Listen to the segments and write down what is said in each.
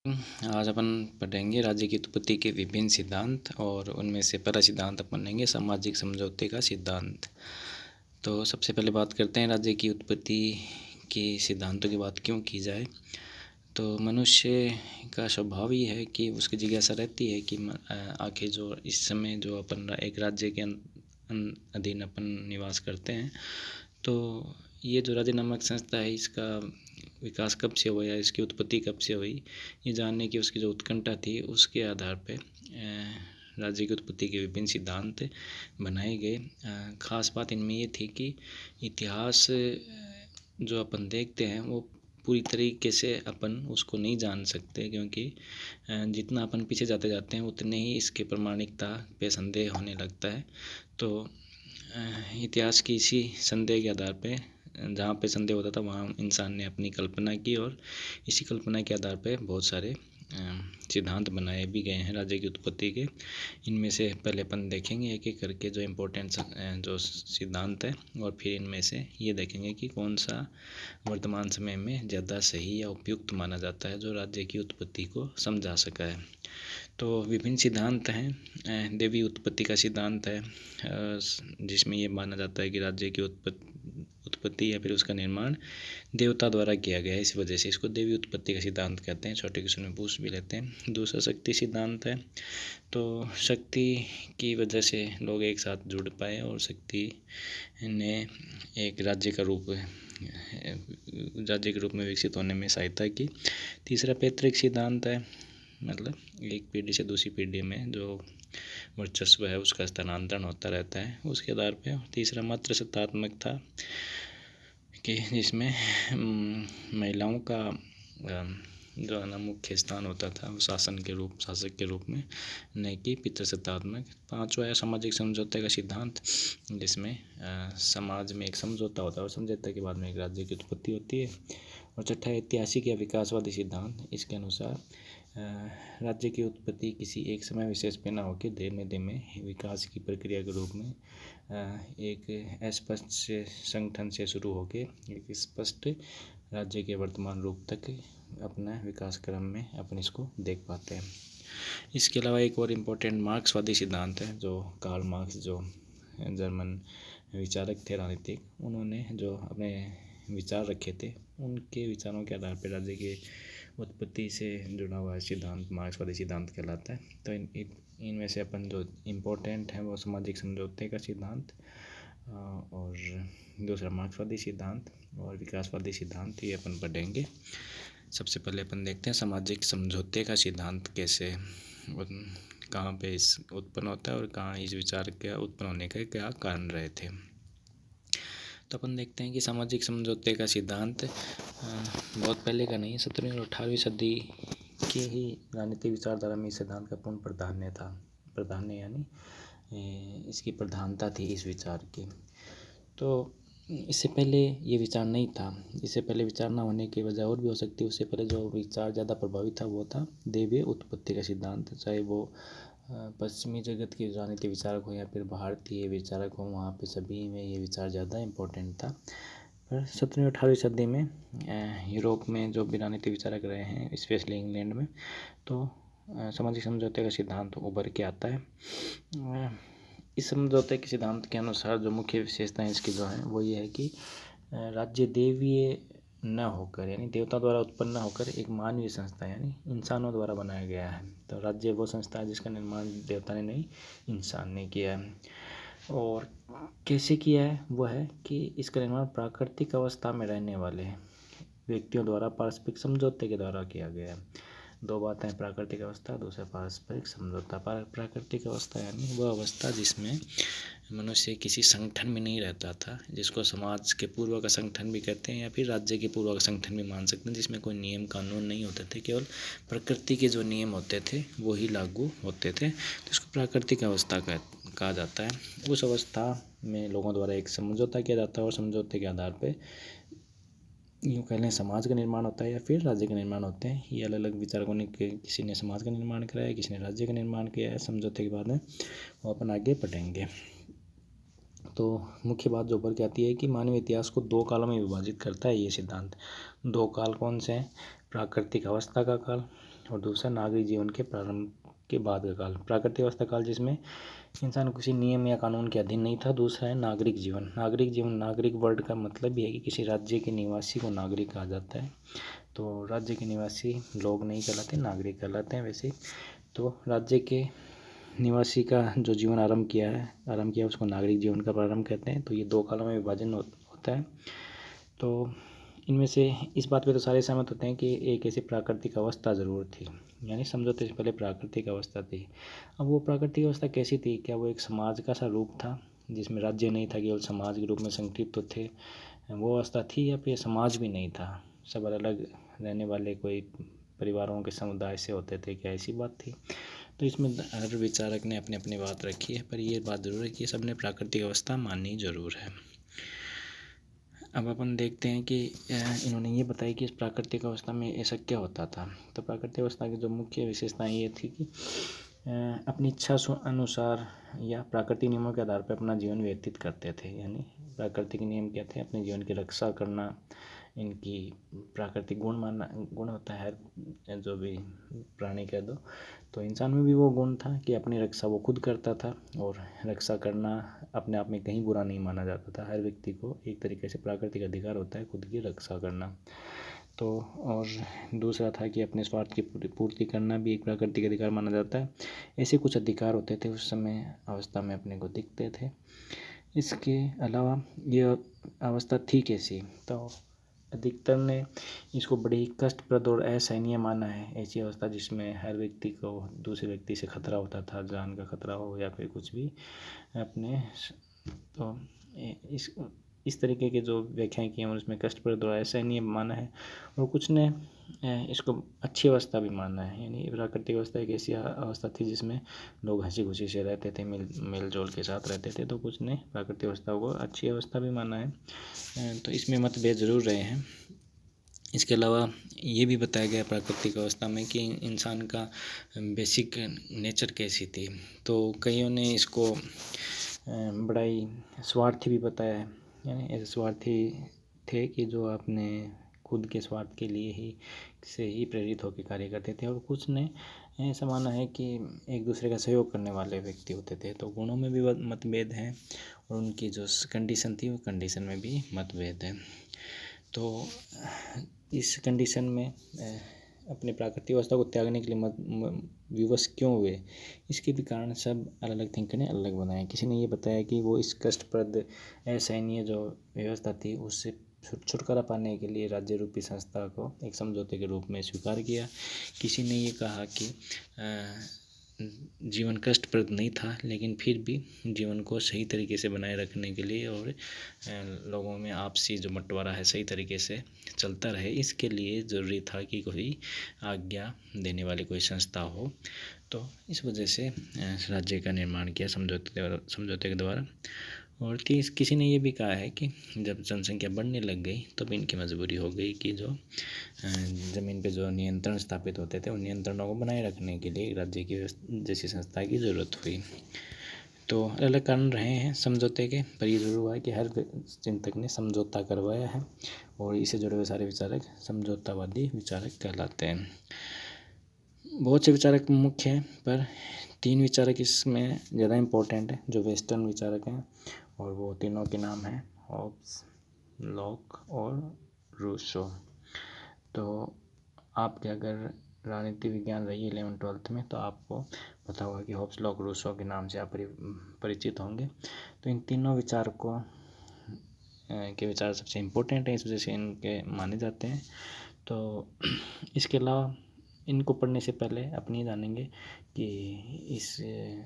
आज अपन पढ़ेंगे राज्य की उत्पत्ति के विभिन्न सिद्धांत और उनमें से पहला सिद्धांत अपन लेंगे सामाजिक समझौते का सिद्धांत। तो सबसे पहले बात करते हैं राज्य की उत्पत्ति के सिद्धांतों की बात क्यों की जाए। तो मनुष्य का स्वभाव ही है कि उसकी जिज्ञासा रहती है कि आखिर जो इस समय जो अपन एक राज्य के अधीन अपन निवास करते हैं, तो ये जो राज्य नामक संस्था है इसका विकास कब से हुआ या इसकी उत्पत्ति कब से हुई, ये जानने की उसकी जो उत्कंठा थी, उसके आधार पे राज्य की उत्पत्ति के विभिन्न सिद्धांत बनाए गए। खास बात इनमें ये थी कि इतिहास जो अपन देखते हैं वो पूरी तरीके से अपन उसको नहीं जान सकते, क्योंकि जितना अपन पीछे जाते जाते हैं उतने ही इसके प्रामाणिकता पे संदेह होने लगता है। तो इतिहास की इसी संदेह के आधार पे, जहाँ पे संदेह होता था वहाँ इंसान ने अपनी कल्पना की और इसी कल्पना के आधार पे बहुत सारे सिद्धांत बनाए भी गए हैं राज्य की उत्पत्ति के। इनमें से पहले अपन देखेंगे एक एक करके जो इम्पोर्टेंट जो सिद्धांत है, और फिर इनमें से ये देखेंगे कि कौन सा वर्तमान समय में ज़्यादा सही या उपयुक्त माना जाता है जो राज्य की उत्पत्ति को समझा सका है। तो विभिन्न सिद्धांत हैं। देवी उत्पत्ति का सिद्धांत है, जिसमें ये माना जाता है कि राज्य की उत्पत्ति या फिर उसका निर्माण देवता द्वारा किया गया है, इस वजह से इसको देवी उत्पत्ति का सिद्धांत कहते हैं। छोटे क्वेश्चन में पूछ भी लेते हैं। दूसरा शक्ति सिद्धांत है। तो शक्ति की वजह से लोग एक साथ जुड़ पाए और शक्ति ने एक राज्य के रूप में विकसित होने में सहायता की। तीसरा पैतृक सिद्धांत है, मतलब एक पीढ़ी से दूसरी पीढ़ी में जो वर्चस्व है उसका स्थानांतरण होता रहता है, उसके आधार पे। तीसरा मात्र सत्तात्मक था कि जिसमें महिलाओं का जो है ना मुख्य स्थान होता था वो शासक के रूप में, न कि पितृसत्तात्मक। पांचवा है सामाजिक समझौते का सिद्धांत, जिसमें समाज में एक समझौता होता है और समझौते के बाद में एक राज्य की उत्पत्ति होती है। और छठा ऐतिहासिक या विकासवादी सिद्धांत, इसके अनुसार राज्य की उत्पत्ति किसी एक समय विशेष पे न होकर धीमे धीमे विकास की प्रक्रिया के रूप में एक अस्पष्ट से संगठन से शुरू होकर एक स्पष्ट राज्य के वर्तमान रूप तक अपना विकास क्रम में अपन इसको देख पाते हैं। इसके अलावा एक और इम्पोर्टेंट मार्क्सवादी सिद्धांत है, जो कार्ल मार्क्स जो जर्मन विचारक थे राजनीतिक, उन्होंने जो अपने विचार रखे थे, उनके विचारों के आधार पर राज्य के उत्पत्ति से जुड़ा हुआ सिद्धांत मार्क्सवादी सिद्धांत कहलाता है। तो इनमें से अपन जो इम्पोर्टेंट है वो सामाजिक समझौते का सिद्धांत और दूसरा मार्क्सवादी सिद्धांत और विकासवादी सिद्धांत, ये अपन पढ़ेंगे। सबसे पहले अपन देखते हैं सामाजिक समझौते का सिद्धांत कैसे कहाँ पे इस उत्पन्न होता है और कहाँ इस विचार के उत्पन्न होने के क्या कारण रहे थे। तो अपन देखते हैं कि सामाजिक समझौते का सिद्धांत बहुत पहले का नहीं है, 17वीं और 18वीं सदी की ही राजनीतिक विचारधारा में इस सिद्धांत का पूर्ण प्राधान्य यानी इसकी प्रधानता थी इस विचार की। तो इससे पहले ये विचार नहीं था। इससे पहले विचार ना होने की वजह और भी हो सकती है। उससे पहले जो विचार ज़्यादा प्रभावी था वो था दैवीय उत्पत्ति का सिद्धांत। चाहे वो पश्चिमी जगत के राजनीतिक विचारक हो या फिर भारतीय विचारक हो, वहाँ पे सभी में ये विचार ज़्यादा इम्पोर्टेंट था। पर 17वीं 18वीं सदी में यूरोप में जो भी राजनीतिक विचारक रहे हैं, स्पेशली इंग्लैंड में, तो सामाजिक समझौते का सिद्धांत उभर के आता है। इस समझौते के सिद्धांत के अनुसार जो मुख्य विशेषताएं इसकी जो हैं वो ये है कि राज्य देवीय न होकर यानी देवता द्वारा उत्पन्न न होकर एक मानवीय संस्था यानी इंसानों द्वारा बनाया गया है। तो राज्य वो संस्था है जिसका निर्माण देवता ने नहीं, इंसान ने किया है। और कैसे किया है वो है कि इसका निर्माण प्राकृतिक अवस्था में रहने वाले व्यक्तियों द्वारा पारस्परिक समझौते के द्वारा किया गया है। दो बातें, प्राकृतिक अवस्था, दूसरा पारस्परिक समझौता। प्राकृतिक अवस्था यानी वह अवस्था जिसमें मनुष्य किसी संगठन में नहीं रहता था, जिसको समाज के पूर्व का संगठन भी कहते हैं या फिर राज्य के पूर्व का संगठन भी मान सकते हैं, जिसमें कोई नियम कानून नहीं होते थे, केवल प्रकृति के जो नियम होते थे वो ही लागू होते थे। तो इसको प्राकृतिक अवस्था कहा जाता है। उस अवस्था में लोगों द्वारा एक समझौता किया जाता है और समझौते के आधार पर यूँ कह लें समाज का निर्माण होता है या फिर राज्य का निर्माण होते हैं। ये अलग अलग विचारकों ने, किसी ने समाज का निर्माण कराया, किसी ने राज्य का निर्माण किया है समझौते के बाद में, वो अपन आगे पढ़ेंगे। तो मुख्य बात जो ऊपर की आती है कि मानवीय इतिहास को दो कालों में विभाजित करता है ये सिद्धांत। दो काल कौन से हैं? प्राकृतिक अवस्था का काल और दूसरा नागरिक जीवन के प्रारंभ के बाद का काल। प्राकृतिक अवस्था काल जिसमें इंसान किसी नियम या कानून के अधीन नहीं था। दूसरा है नागरिक जीवन। नागरिक जीवन, नागरिक वर्ड का मतलब भी है कि किसी राज्य के निवासी को नागरिक कहा जाता है। तो राज्य के निवासी लोग नहीं कहलाते, नागरिक कहलाते हैं वैसे। तो राज्य के निवासी का जो जीवन आरंभ किया उसको नागरिक जीवन का प्रारंभ कहते हैं। तो ये 2 कालों में विभाजन होता है। तो इनमें से इस बात पे तो सारे सहमत होते हैं कि एक ऐसी प्राकृतिक अवस्था ज़रूर थी, यानी समझौते से पहले प्राकृतिक अवस्था थी। अब वो प्राकृतिक अवस्था कैसी थी? क्या वो एक समाज का सा रूप था जिसमें राज्य नहीं था, केवल समाज के रूप में संगठित तो थे, वो अवस्था थी? या फिर समाज भी नहीं था, सब अलग अलग रहने वाले कोई परिवारों के समुदाय से होते थे? क्या ऐसी बात थी? तो इसमें हर विचारक ने अपनी अपनी बात रखी है, पर ये बात ज़रूर है कि सबने प्राकृतिक अवस्था मानी ज़रूर है। अब अपन देखते हैं कि इन्होंने ये बताया कि इस प्राकृतिक अवस्था में ऐसा क्या होता था। तो प्राकृतिक अवस्था की जो मुख्य विशेषताएं ये थी कि अपनी इच्छा अनुसार या प्राकृतिक नियमों के आधार पर अपना जीवन व्यतीत करते थे। यानी प्राकृतिक नियम क्या थे? अपने जीवन की रक्षा करना, इनकी प्राकृतिक गुण होता है जो भी प्राणी कह दो। तो इंसान में भी वो गुण था कि अपनी रक्षा वो खुद करता था, और रक्षा करना अपने आप में कहीं बुरा नहीं माना जाता था। हर व्यक्ति को एक तरीके से प्राकृतिक अधिकार होता है खुद की रक्षा करना। तो और दूसरा था कि अपने स्वार्थ की पूर्ति करना भी एक प्राकृतिक अधिकार माना जाता है। ऐसे कुछ अधिकार होते थे उस समय अवस्था में अपने को दिखते थे। इसके अलावा ये अवस्था थी कैसी? तो अधिकतर ने इसको बड़ी ही कष्टप्रद और असहनीय माना है। ऐसी अवस्था जिसमें हर व्यक्ति को दूसरे व्यक्ति से खतरा होता था, जान का खतरा हो या फिर कुछ भी अपने। तो इस तरीके के जो व्याख्याएं की हैं उसमें कष्टप्रद और असहनीय माना है, और कुछ ने इसको अच्छी अवस्था भी माना है। यानी प्राकृतिक अवस्था एक ऐसी अवस्था थी जिसमें लोग हंसी खुशी से रहते थे, मेल जोल के साथ रहते थे। तो कुछ ने प्राकृतिक अवस्था को अच्छी अवस्था भी माना है। तो इसमें मतभेद ज़रूर रहे हैं। इसके अलावा ये भी बताया गया प्राकृतिक अवस्था में कि इंसान का बेसिक नेचर कैसी थी। तो कईयों ने इसको बड़ा ही स्वार्थी भी बताया है। यानी ऐसे स्वार्थी थे कि जो अपने खुद के स्वार्थ के लिए ही प्रेरित होकर कार्य करते थे। और कुछ ने ऐसा माना है कि एक दूसरे का सहयोग करने वाले व्यक्ति होते थे। तो गुणों में भी मतभेद हैं, और उनकी जो कंडीशन थी वो कंडीशन में भी मतभेद है। तो इस कंडीशन में अपने प्राकृतिक अवस्था को त्यागने के लिए विवश क्यों हुए, इसके भी कारण सब अलग अलग थिंकर ने अलग बनाए। किसी ने ये बताया कि वो इस कष्टप्रद असहनीय जो व्यवस्था थी उससे छुटकारा पाने के लिए राज्य रूपी संस्था को एक समझौते के रूप में स्वीकार किया। किसी ने ये कहा कि जीवन कष्टप्रद नहीं था, लेकिन फिर भी जीवन को सही तरीके से बनाए रखने के लिए और लोगों में आपसी जो बंटवारा है सही तरीके से चलता रहे, इसके लिए ज़रूरी था कि कोई आज्ञा देने वाली कोई संस्था हो। तो इस वजह से राज्य का निर्माण किया समझौते के द्वारा। और किसी ने ये भी कहा है कि जब जनसंख्या बढ़ने लग गई तब इनकी मजबूरी हो गई कि जो ज़मीन पे जो नियंत्रण स्थापित होते थे उन नियंत्रणों को बनाए रखने के लिए राज्य की जैसी संस्था की ज़रूरत हुई। तो अलग अलग कारण रहे हैं समझौते के, पर ये ज़रूर हुआ है कि हर चिंतक ने समझौता करवाया है, और इससे जुड़े हुए सारे विचारक समझौतावादी विचारक कहलाते हैं। बहुत से विचारक मुख्य हैं, पर 3 विचारक इसमें ज़्यादा इम्पोर्टेंट है जो वेस्टर्न विचारक हैं, और वो तीनों के नाम हैं हॉब्स, लॉक और रूसो। तो आपके अगर राजनीति विज्ञान रही 11वीं-12वीं में तो आपको पता होगा कि हॉब्स, लॉक, रूसो के नाम से आप परिचित होंगे। तो इन तीनों विचारकों के विचार सबसे इम्पोर्टेंट हैं, इस वजह से इनके माने जाते हैं। तो इसके अलावा इनको पढ़ने से पहले अपनी जानेंगे कि इस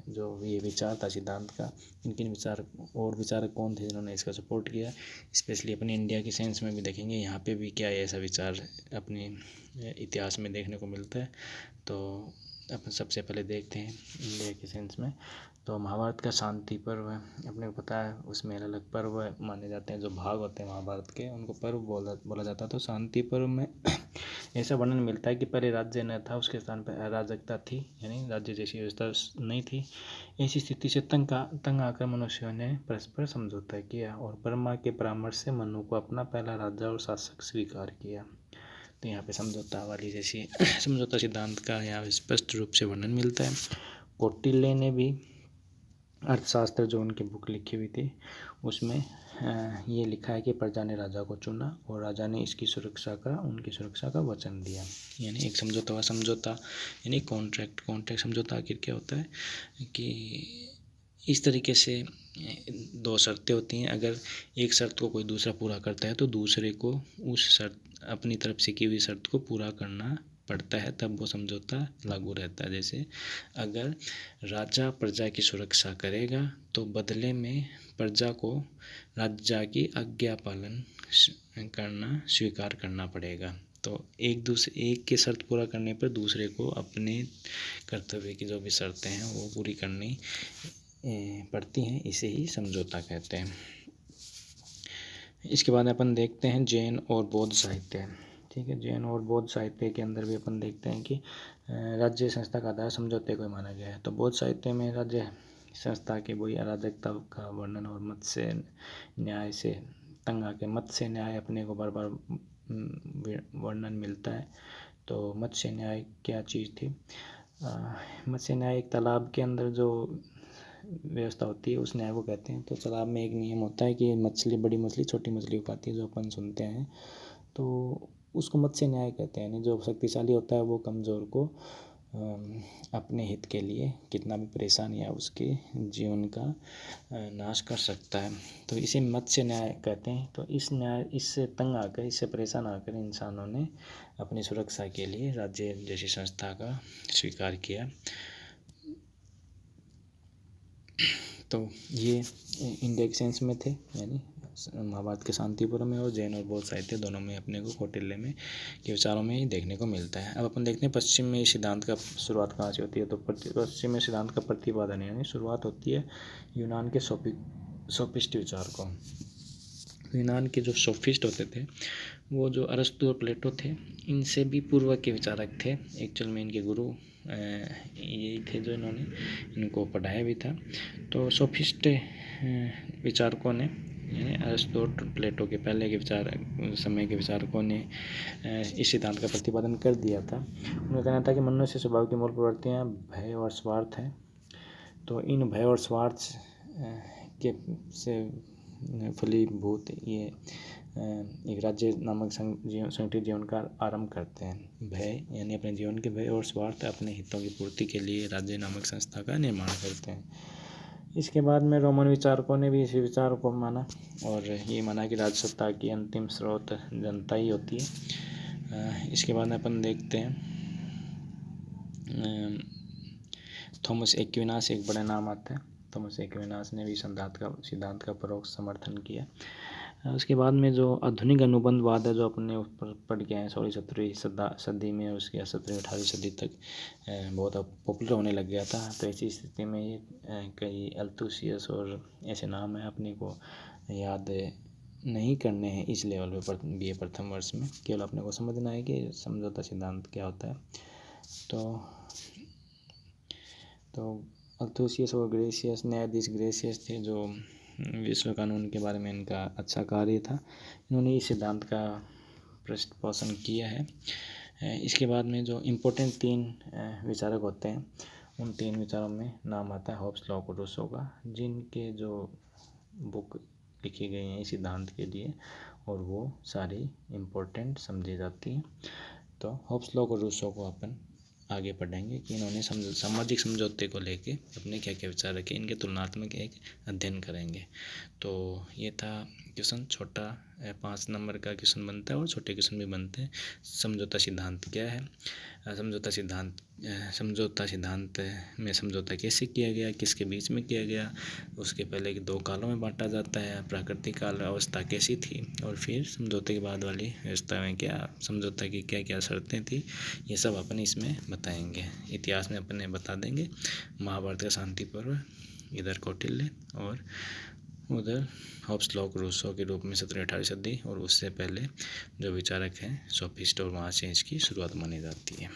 जो ये विचार था सिद्धांत का, किन विचारक कौन थे जिन्होंने इसका सपोर्ट किया। स्पेशली अपने इंडिया की सेंस में भी देखेंगे, यहाँ पे भी क्या ऐसा विचार अपने इतिहास में देखने को मिलता है। तो अपन सबसे पहले देखते हैं इंडिया की सेंस में। तो महाभारत का शांति पर्व है, अपने को पता है उसमें अलग अलग पर्व माने जाते हैं, जो भाग होते हैं महाभारत के उनको पर्व बोला जाता है। तो शांति पर्व में ऐसा वर्णन मिलता है कि पहले राज्य न था, उसके स्थान पर अराजकता थी, यानी राज्य जैसी व्यवस्था नहीं थी। ऐसी स्थिति से तंग आकर मनुष्यों ने परस्पर समझौता किया और ब्रह्मा के परामर्श से मनु को अपना पहला राजा और शासक स्वीकार किया। तो यहाँ पे समझौता वाली जैसी समझौता सिद्धांत का यहाँ स्पष्ट रूप से वर्णन मिलता है। कौटिल्य ने भी अर्थशास्त्र जो उनकी बुक लिखी हुई थी उसमें ये लिखा है कि प्रजा ने राजा को चुना और राजा ने उनकी सुरक्षा का वचन दिया। यानी एक समझौता यानी कॉन्ट्रैक्ट समझौता आखिर क्या होता है कि इस तरीके से दो शर्तें होती हैं। अगर एक शर्त को कोई दूसरा पूरा करता है तो दूसरे को उस शर्त अपनी तरफ से की हुई शर्त को पूरा करना पड़ता है, तब वो समझौता लागू रहता है। जैसे अगर राजा प्रजा की सुरक्षा करेगा तो बदले में प्रजा को राजा की आज्ञा पालन करना स्वीकार करना पड़ेगा। तो एक की शर्त पूरा करने पर दूसरे को अपने कर्तव्य की जो भी शर्तें हैं वो पूरी करनी पड़ती हैं। इसे ही समझौता कहते हैं। इसके बाद अपन देखते हैं जैन और बौद्ध साहित्य। ठीक है, जैन और बौद्ध साहित्य के अंदर भी अपन देखते हैं कि राज्य संस्था का आधार समझौते को माना गया है। तो बौद्ध साहित्य में राज्य संस्था के वही अराजकता का वर्णन और मत से न्याय से तंग आके मत्स्य न्याय अपने को बार बार वर्णन मिलता है। तो मत्स्य न्याय क्या चीज़ थी? मत्स्य न्याय एक तालाब के अंदर जो व्यवस्था होती है उस न्याय को कहते हैं। तो तालाब में एक नियम होता है कि मछली बड़ी मछली छोटी मछली को खाती है, जो अपन सुनते हैं, तो उसको मत्स्य न्याय कहते हैं। जो शक्तिशाली होता है वो कमज़ोर को अपने हित के लिए कितना भी परेशान या उसके जीवन का नाश कर सकता है, तो इसे मत्स्य न्याय कहते हैं। तो इससे तंग आकर, इससे परेशान आकर इंसानों ने अपनी सुरक्षा के लिए राज्य जैसी संस्था का स्वीकार किया। तो ये इंडिया के सेंस में थे, यानी महाभारत के शांतिपुर में, और जैन और बौद्ध साहित्य दोनों में अपने को कौटिल्य में के विचारों में ही देखने को मिलता है। अब अपन देखते हैं पश्चिम में सिद्धांत का शुरुआत कहाँ से होती है। तो पश्चिम में सिद्धांत का प्रतिपादन यानी शुरुआत होती है यूनान के सोफिस्ट विचार को। यूनान के जो सोफिस्ट होते थे वो जो अरस्तु और प्लेटो थे, इनसे भी पूर्व के विचारक थे। एक्चुअल में इनके गुरु यही थे जो इन्होंने इनको पढ़ाया भी था। तो सोफिस्ट विचारकों ने, यानी अरस्तु और प्लेटो के पहले के समय के विचारकों ने इस सिद्धांत का प्रतिपादन कर दिया था। उनका कहना था कि मनुष्य स्वभाव की मूल प्रवृत्तियाँ भय और स्वार्थ हैं। तो इन भय और स्वार्थ के से फलीभूत ये एक राज्य नामक संगठित जीवन का आरंभ करते हैं। भय यानी अपने जीवन के भय और स्वार्थ अपने हितों की पूर्ति के लिए राज्य नामक संस्था का निर्माण करते हैं। इसके बाद में रोमन विचारकों ने भी इसी विचार को माना और ये माना कि राजसत्ता की अंतिम स्रोत जनता ही होती है। इसके बाद अपन देखते हैं थॉमस एक्विनास, एक बड़ा नाम आता है। थॉमस एक्विनास ने भी सिद्धांत का परोक्ष समर्थन किया। उसके बाद में जो आधुनिक अनुबंधवाद है, जो अपने ऊपर पढ़ के आए 16वीं-17वीं सदी में, उसके 17वीं-18वीं सदी तक बहुत पॉपुलर होने लग गया था। तो ऐसी स्थिति में ये कई अल्थुसियस और ऐसे नाम है, अपने को याद नहीं करने हैं इस लेवल पे BA प्रथम वर्ष में। केवल अपने को समझना है कि समझौता सिद्धांत क्या होता है। तो अल्थुसियस और ग्रेशियस, न्यायाधीश ग्रेशियस थे, जो विश्व कानून के बारे में इनका अच्छा कार्य था। इन्होंने इस सिद्धांत का पृष्ठपोषण किया है। इसके बाद में जो इम्पोर्टेंट 3 विचारक होते हैं, उन 3 विचारों में नाम आता है हॉब्स, लॉक और रूसो का, जिनके जो बुक लिखी गई हैं इस सिद्धांत के लिए, और वो सारी इम्पोर्टेंट समझी जाती हैं। तो हॉब्स, लॉक और रूसो को अपन आगे पढ़ेंगे कि इन्होंने सामाजिक समझौते को लेके अपने क्या क्या विचार रखे, इनके तुलनात्मक एक अध्ययन करेंगे। तो ये था क्वेश्चन, छोटा 5 नंबर का क्वेश्चन बनता है और छोटे क्वेश्चन भी बनते हैं। समझौता सिद्धांत क्या है, समझौता सिद्धांत में समझौता कैसे किया गया, किसके बीच में किया गया, उसके पहले 2 कालों में बांटा जाता है, प्राकृतिक काल अवस्था कैसी थी, और फिर समझौते के बाद वाली व्यवस्था में क्या समझौता की क्या क्या शर्तें थी, ये सब अपन इसमें बताएंगे। इतिहास में अपने बता देंगे महाभारत का शांति पर्व, इधर कौटिल्य और उधर हॉब्स, लॉक, रूसो के रूप में 17वीं-18वीं सदी, और उससे पहले जो विचारक हैं सोफिस्ट, और वहाँ से इसकी शुरुआत मानी जाती है।